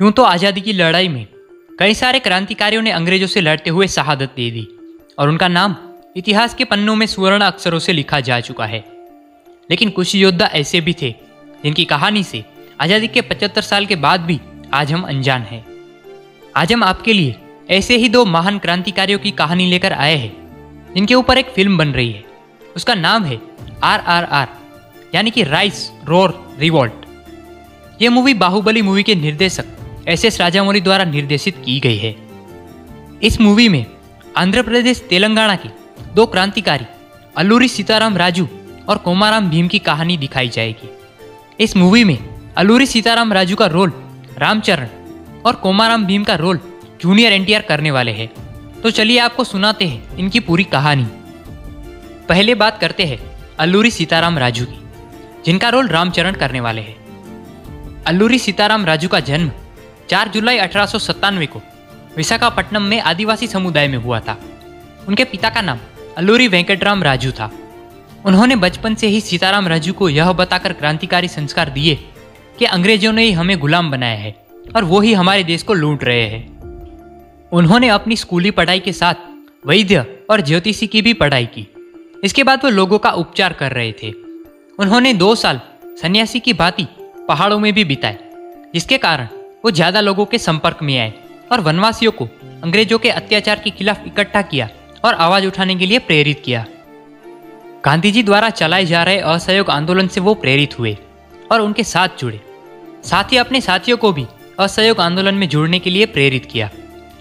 यूं तो आज़ादी की लड़ाई में कई सारे क्रांतिकारियों ने अंग्रेजों से लड़ते हुए शहादत दे दी और उनका नाम इतिहास के पन्नों में स्वर्ण अक्षरों से लिखा जा चुका है। लेकिन कुछ योद्धा ऐसे भी थे जिनकी कहानी से आज़ादी के 75 साल के बाद भी आज हम अनजान हैं। आज हम आपके लिए ऐसे ही दो महान क्रांतिकारियों की कहानी लेकर आए हैं जिनके ऊपर एक फिल्म बन रही है। उसका नाम है RRR यानी कि राइस रोर रिवोल्ट। ये मूवी बाहुबली मूवी के निर्देशक SS राजामौली द्वारा निर्देशित की गई है। इस मूवी में आंध्र प्रदेश तेलंगाना के दो क्रांतिकारी अल्लूरी सीताराम राजू और कोमाराम भीम की कहानी दिखाई जाएगी। इस मूवी में अल्लूरी सीताराम राजू का रोल रामचरण और कोमाराम भीम का रोल जूनियर NTR करने वाले हैं। तो चलिए आपको सुनाते हैं इनकी पूरी कहानी। पहले बात करते हैं अल्लूरी सीताराम राजू की, जिनका रोल रामचरण करने वाले हैं। अल्लूरी सीताराम राजू का जन्म 4 जुलाई 1897 को विशाखापट्टनम में आदिवासी समुदाय में हुआ था। उनके पिता का नाम अल्लूरी वेंकटराम राजू था। उन्होंने बचपन से ही सीताराम राजू को यह बताकर क्रांतिकारी संस्कार दिए कि अंग्रेजों ने ही हमें गुलाम बनाया है और वो ही हमारे देश को लूट रहे हैं। उन्होंने अपनी स्कूली पढ़ाई के साथ वैद्य और ज्योतिषी की भी पढ़ाई की। इसके बाद वो लोगों का उपचार कर रहे थे। उन्होंने 2 साल सन्यासी की भांति पहाड़ों में भी बिताए, जिसके कारण वो ज़्यादा लोगों के संपर्क में आए और वनवासियों को अंग्रेजों के अत्याचार के खिलाफ इकट्ठा किया और आवाज़ उठाने के लिए प्रेरित किया। गांधी जी द्वारा चलाए जा रहे असहयोग आंदोलन से वो प्रेरित हुए और उनके साथ जुड़े। साथ ही अपने साथियों को भी असहयोग आंदोलन में जुड़ने के लिए प्रेरित किया।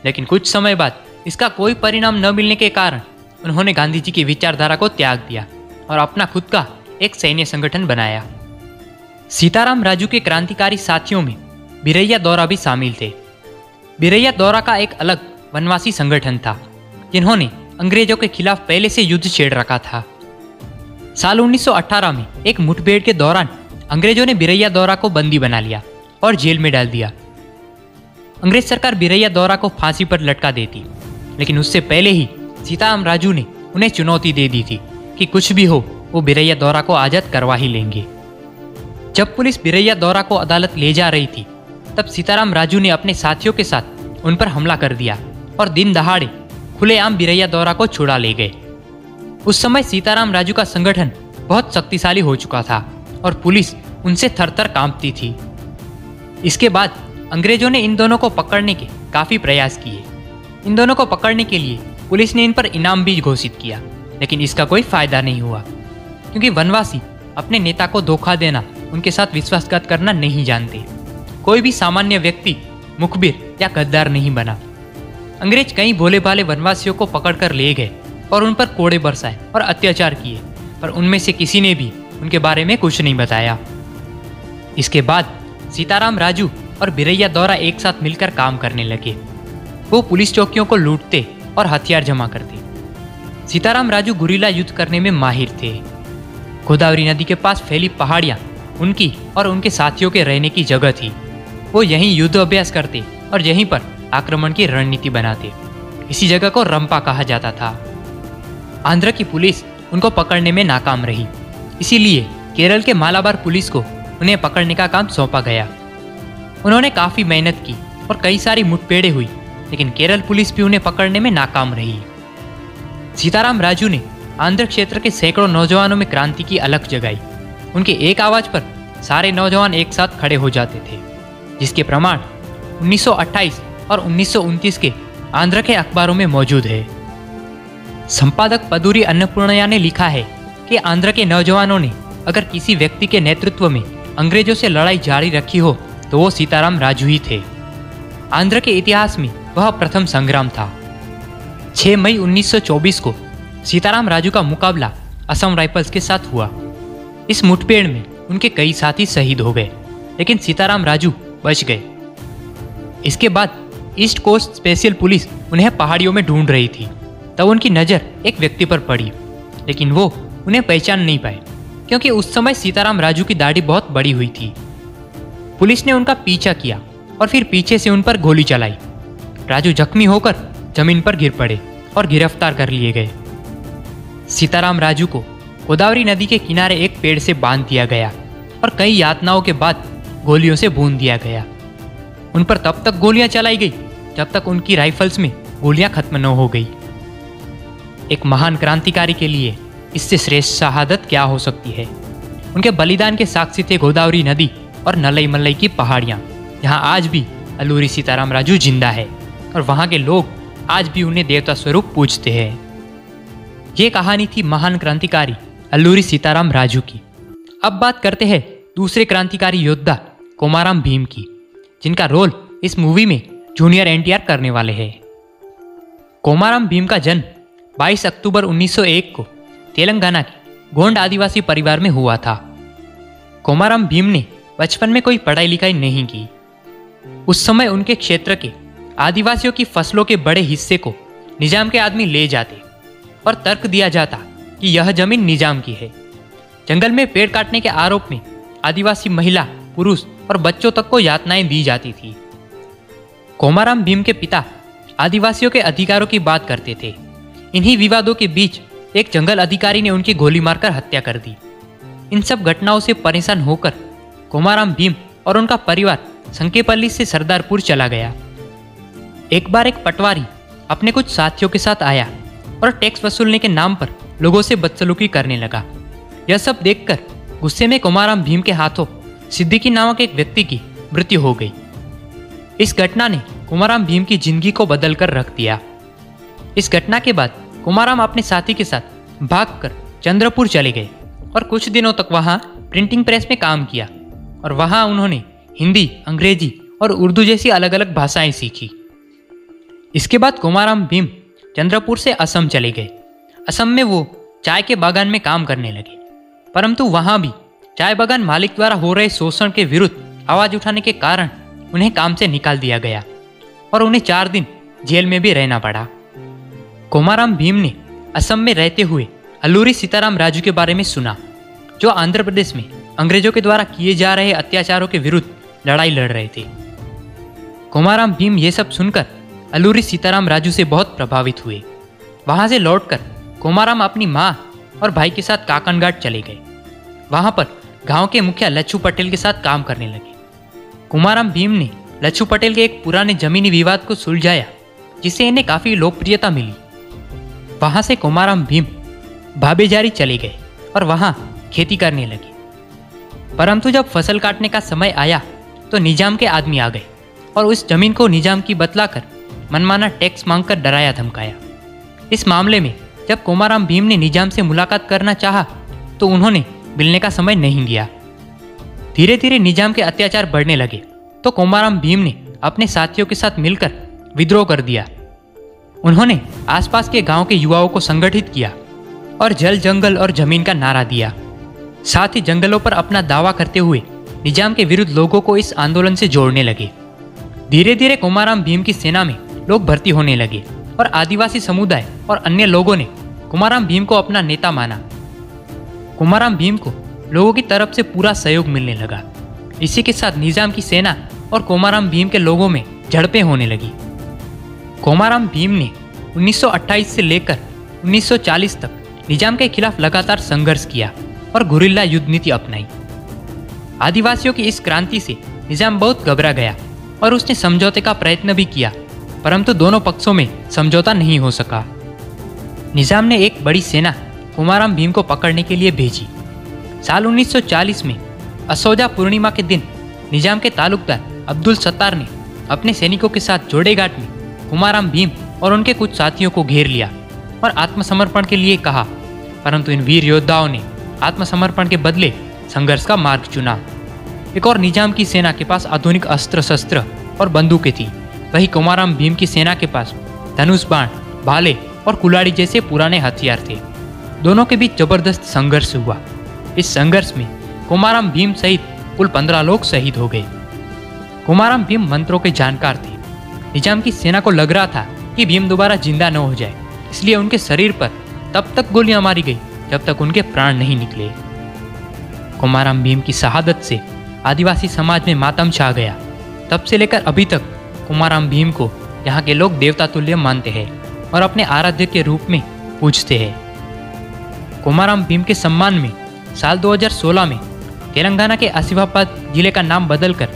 लेकिन कुछ समय बाद इसका कोई परिणाम न मिलने के कारण उन्होंने गांधी जी की विचारधारा को त्याग दिया और अपना खुद का एक सैन्य संगठन बनाया। सीताराम राजू के क्रांतिकारी साथियों में बिरैया दौरा भी शामिल थे। बिरैया दौरा का एक अलग वनवासी संगठन था, जिन्होंने अंग्रेजों के खिलाफ पहले से युद्ध छेड़ रखा था। साल 1918 में एक मुठभेड़ के दौरान अंग्रेजों ने बिरैया दौरा को बंदी बना लिया और जेल में डाल दिया। अंग्रेज सरकार बिरैया दौरा को फांसी पर लटका देती, लेकिन उससे पहले ही सीताराम राजू ने उन्हें चुनौती दे दी थी कि कुछ भी हो वो बिरैया दौरा को आज़ाद करवा ही लेंगे। जब पुलिस बिरैया दौरा को अदालत ले जा रही थी, तब सीताराम राजू ने अपने साथियों के साथ उन पर हमला कर दिया और दिन दहाड़े खुलेआम बिरैया दौरा को छुड़ा ले गए। उस समय सीताराम राजू का संगठन बहुत शक्तिशाली हो चुका था और पुलिस उनसे थर-थर कांपती थी। इसके बाद अंग्रेजों ने इन दोनों को पकड़ने के काफ़ी प्रयास किए। इन दोनों को पकड़ने के लिए पुलिस ने इन पर इनाम भी घोषित किया, लेकिन इसका कोई फायदा नहीं हुआ, क्योंकि वनवासी अपने नेता को धोखा देना, उनके साथ विश्वासघात करना नहीं जानते। कोई भी सामान्य व्यक्ति मुखबिर या गद्दार नहीं बना। अंग्रेज कई भोले भाले वनवासियों को पकड़कर ले गए और उन पर कोड़े बरसाए और अत्याचार किए, पर उनमें से किसी ने भी उनके बारे में कुछ नहीं बताया। इसके बाद सीताराम राजू और बिरैया दौरा एक साथ मिलकर काम करने लगे। वो पुलिस चौकियों को लूटते और हथियार जमा करते। सीताराम राजू गुरिल्ला युद्ध करने में माहिर थे। गोदावरी नदी के पास फैली पहाड़ियाँ उनकी और उनके साथियों के रहने की जगह थी। वो यहीं युद्ध अभ्यास करते और यहीं पर आक्रमण की रणनीति बनाते। इसी जगह को रंपा कहा जाता था। आंध्र की पुलिस उनको पकड़ने में नाकाम रही, इसीलिए केरल के मालाबार पुलिस को उन्हें पकड़ने का काम सौंपा गया। उन्होंने काफ़ी मेहनत की और कई सारी मुठभेड़ें हुई, लेकिन केरल पुलिस भी उन्हें पकड़ने में नाकाम रही। सीताराम राजू ने आंध्र क्षेत्र के सैकड़ों नौजवानों में क्रांति की अलख जगाई। उनके एक आवाज़ पर सारे नौजवान एक साथ खड़े हो जाते थे, जिसके प्रमाण 1928 और 1929 के आंध्र के अखबारों में मौजूद है। संपादक पदूरी अन्नपूर्णया ने लिखा है कि आंध्र के नौजवानों ने अगर किसी व्यक्ति के नेतृत्व में अंग्रेजों से लड़ाई जारी रखी हो तो वो सीताराम राजू ही थे। आंध्र के इतिहास में वह प्रथम संग्राम था। 6 मई 1924 को सीताराम राजू का मुकाबला असम राइफल्स के साथ हुआ। इस मुठभेड़ में उनके कई साथी शहीद हो गए, लेकिन सीताराम राजू बच गए। इसके बाद ईस्ट कोस्ट स्पेशल पुलिस उन्हें पहाड़ियों में ढूंढ रही थी। तब उनकी नज़र एक व्यक्ति पर पड़ी, लेकिन वो उन्हें पहचान नहीं पाए, क्योंकि उस समय सीताराम राजू की दाढ़ी बहुत बड़ी हुई थी। पुलिस ने उनका पीछा किया और फिर पीछे से उन पर गोली चलाई। राजू जख्मी होकर जमीन पर गिर पड़े और गिरफ्तार कर लिए गए। सीताराम राजू को गोदावरी नदी के किनारे एक पेड़ से बांध दिया गया और कई यातनाओं के बाद गोलियों से भून दिया गया। उन पर तब तक गोलियां चलाई गई जब तक उनकी राइफल्स में गोलियां खत्म न हो गई। एक महान क्रांतिकारी के लिए इससे श्रेष्ठ शहादत क्या हो सकती है। उनके बलिदान के साक्षी थे गोदावरी नदी और नलई मलई की पहाड़ियाँ, जहाँ आज भी अल्लूरी सीताराम राजू जिंदा है और वहाँ के लोग आज भी उन्हें देवता स्वरूप पूजते हैं। ये कहानी थी महान क्रांतिकारी अल्लूरी सीताराम राजू की। अब बात करते हैं दूसरे क्रांतिकारी योद्धा कोमाराम भीम की, जिनका रोल इस मूवी में जूनियर एनटीआर करने वाले हैं। कोमाराम भीम का जन्म 22 अक्टूबर 1901 को तेलंगाना के गोंड आदिवासी परिवार में हुआ था। कोमाराम भीम ने बचपन में कोई पढ़ाई लिखाई नहीं की। उस समय उनके क्षेत्र के आदिवासियों की फसलों के बड़े हिस्से को निजाम के आदमी ले जाते और तर्क दिया जाता कि यह जमीन निजाम की है। जंगल में पेड़ काटने के आरोप में आदिवासी महिला, पुरुष और बच्चों तक को यातनाएं दी जाती थी। कोमाराम भीम के पिता आदिवासियों के अधिकारों की बात करते थे। इन्हीं विवादों के बीच एक जंगल अधिकारी ने उनकी गोली मारकर हत्या कर दी। इन सब घटनाओं से परेशान होकर कोमाराम भीम और उनका परिवार संकेपल्ली से सरदारपुर चला गया। एक बार एक पटवारी अपने कुछ साथियों के साथ आया और टैक्स वसूलने के नाम पर लोगों से बदसलूकी करने लगा। यह सब देखकर गुस्से में कोमाराम भीम के हाथों सिद्दीकी नामक एक व्यक्ति की मृत्यु हो गई। इस घटना ने कोमाराम भीम की जिंदगी को बदल कर रख दिया। इस घटना के बाद कोमाराम अपने साथी के साथ भागकर चंद्रपुर चले गए और कुछ दिनों तक वहां प्रिंटिंग प्रेस में काम किया और वहां उन्होंने हिंदी, अंग्रेजी और उर्दू जैसी अलग अलग भाषाएं सीखी। इसके बाद कोमाराम भीम चंद्रपुर से असम चले गए। असम में वो चाय के बागान में काम करने लगे, परंतु वहां भी चाय बागान मालिक द्वारा हो रहे शोषण के विरुद्ध आवाज उठाने के कारण उन्हें काम से निकाल दिया गया और उन्हें 4 दिन जेल में भी रहना पड़ा। कोमाराम भीम ने असम में रहते हुए अल्लूरी सीताराम राजू के बारे में सुना, जो आंध्र प्रदेश में अंग्रेजों के द्वारा किए जा रहे अत्याचारों के विरुद्ध लड़ाई लड़ रहे थे। कोमाराम भीम ये सब सुनकर अल्लूरी सीताराम राजू से बहुत प्रभावित हुए। वहां से लौटकर कोमाराम अपनी माँ और भाई के साथ काकनघाट चले गए। वहां पर गांव के मुखिया लच्छू पटेल के साथ काम करने लगे। कोमाराम भीम ने लच्छू पटेल के एक पुराने जमीनी विवाद को सुलझाया, जिससे इन्हें काफी लोकप्रियता मिली। वहां से कोमाराम भीम भाबेजारी चले गए और वहां खेती करने लगे। परंतु जब फसल काटने का समय आया तो निजाम के आदमी आ गए और उस जमीन को निजाम की बतलाकर मनमाना टैक्स मांगकर डराया धमकाया। इस मामले में जब कोमाराम भीम ने निजाम से मुलाकात करना चाहा तो उन्होंने मिलने का समय नहीं दिया। धीरे धीरे निजाम के अत्याचार बढ़ने लगे तो कोमाराम भीम ने अपने साथियों के साथ मिलकर विद्रोह कर दिया। उन्होंने आसपास के गांव के युवाओं को संगठित किया और जल, जंगल और जमीन का नारा दिया। साथ ही जंगलों पर अपना दावा करते हुए निजाम के विरुद्ध लोगों को इस आंदोलन से जोड़ने लगे। धीरे धीरे कोमाराम भीम की सेना में लोग भर्ती होने लगे और आदिवासी समुदाय और अन्य लोगों ने कोमाराम भीम को अपना नेता माना। कोमाराम भीम को लोगों की तरफ से पूरा सहयोग मिलने लगा। इसी के साथ निजाम की सेना और कोमाराम भीम के लोगों में झड़पें होने लगी। कोमाराम भीम ने 1928 से लेकर 1940 तक निजाम के खिलाफ लगातार संघर्ष किया और गुरिल्ला युद्ध नीति अपनाई। आदिवासियों की इस क्रांति से निजाम बहुत घबरा गया और उसने समझौते का प्रयत्न भी किया, परंतु दोनों पक्षों में समझौता नहीं हो सका। निजाम ने एक बड़ी सेना कोमाराम भीम को पकड़ने के लिए भेजी। साल 1940 में असौजा पूर्णिमा के दिन निजाम के तालुकदार अब्दुल सत्तार ने अपने सैनिकों के साथ जोड़ेघाट में कोमाराम भीम और उनके कुछ साथियों को घेर लिया और आत्मसमर्पण के लिए कहा, परंतु इन वीर योद्धाओं ने आत्मसमर्पण के बदले संघर्ष का मार्ग चुना। एक और निजाम की सेना के पास आधुनिक अस्त्र शस्त्र और बंदूकें थी, वही कोमाराम भीम की सेना के पास धनुष बाण, भाले और कुल्हाड़ी जैसे पुराने हथियार थे। दोनों के बीच जबरदस्त संघर्ष हुआ। इस संघर्ष में कोमाराम भीम सहित कुल 15 लोग शहीद हो गए। कोमाराम भीम मंत्रों के जानकार थे। निजाम की सेना को लग रहा था कि भीम दोबारा जिंदा न हो जाए, इसलिए उनके शरीर पर तब तक गोलियां मारी गई जब तक उनके प्राण नहीं निकले। कोमाराम भीम की शहादत से आदिवासी समाज में मातम छा गया। तब से लेकर अभी तक कोमाराम भीम को यहाँ के लोग देवता तुल्य मानते हैं और अपने आराध्य के रूप में पूजते हैं। कोमाराम भीम के सम्मान में साल 2016 में तेलंगाना के आसिफाबाद जिले का नाम बदलकर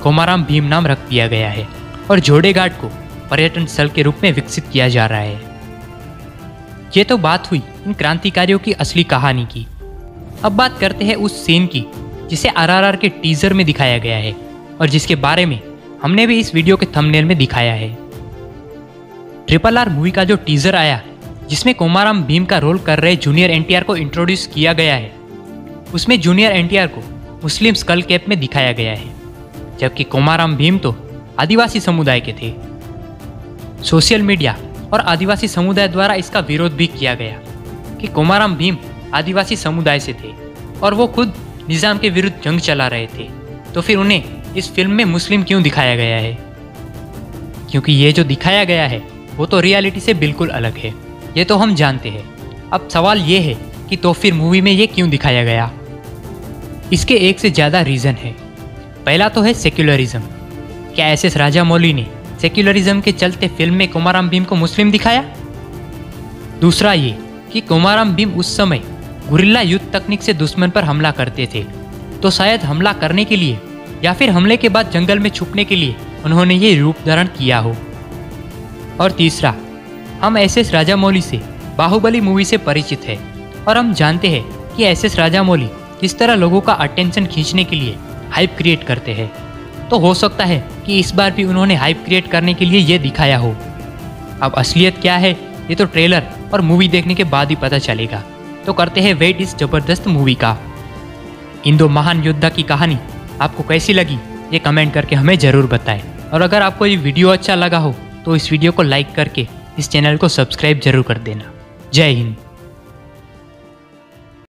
कोमाराम भीम नाम रख दिया गया है और जोड़ेघाट को पर्यटन स्थल के रूप में विकसित किया जा रहा है। ये तो बात हुई इन क्रांतिकारियों की असली कहानी की। अब बात करते हैं उस सीन की जिसे आरआरआर के टीजर में दिखाया गया है और जिसके बारे में हमने भी इस वीडियो के थंबनेल में दिखाया है। RRR मूवी का जो टीजर आया जिसमें कोमाराम भीम का रोल कर रहे जूनियर एनटीआर को इंट्रोड्यूस किया गया है, उसमें जूनियर एनटीआर को मुस्लिम स्कल कैप में दिखाया गया है, जबकि कोमाराम भीम तो आदिवासी समुदाय के थे। सोशल मीडिया और आदिवासी समुदाय द्वारा इसका विरोध भी किया गया कि कोमाराम भीम आदिवासी समुदाय से थे और वो खुद निज़ाम के विरुद्ध जंग चला रहे थे, तो फिर उन्हें इस फिल्म में मुस्लिम क्यों दिखाया गया है? क्योंकि ये जो दिखाया गया है वो तो रियलिटी से बिल्कुल अलग है, ये तो हम जानते हैं। अब सवाल ये है कि तो फिर मूवी में ये क्यों दिखाया गया? इसके एक से ज़्यादा रीज़न है। पहला तो है सेक्युलरिज्म। क्या SS राजामौली ने सेक्युलरिज्म के चलते फिल्म में कोमाराम भीम को मुस्लिम दिखाया? दूसरा ये कि कोमाराम भीम उस समय गुरिल्ला युद्ध तकनीक से दुश्मन पर हमला करते थे, तो शायद हमला करने के लिए या फिर हमले के बाद जंगल में छुपने के लिए उन्होंने ये रूप धारण किया हो। और तीसरा, हम SS राजामौली से बाहुबली मूवी से परिचित है और हम जानते हैं कि SS राजामौली किस तरह लोगों का अटेंशन खींचने के लिए हाइप क्रिएट करते हैं, तो हो सकता है कि इस बार भी उन्होंने हाइप क्रिएट करने के लिए ये दिखाया हो। अब असलियत क्या है ये तो ट्रेलर और मूवी देखने के बाद ही पता चलेगा। तो करते हैं वेट इस जबरदस्त मूवी का। इन दो महान योद्धा की कहानी आपको कैसी लगी ये कमेंट करके हमें ज़रूर बताएं, और अगर आपको ये वीडियो अच्छा लगा हो तो इस वीडियो को लाइक करके इस चैनल को सब्सक्राइब जरूर कर देना। जय हिंद।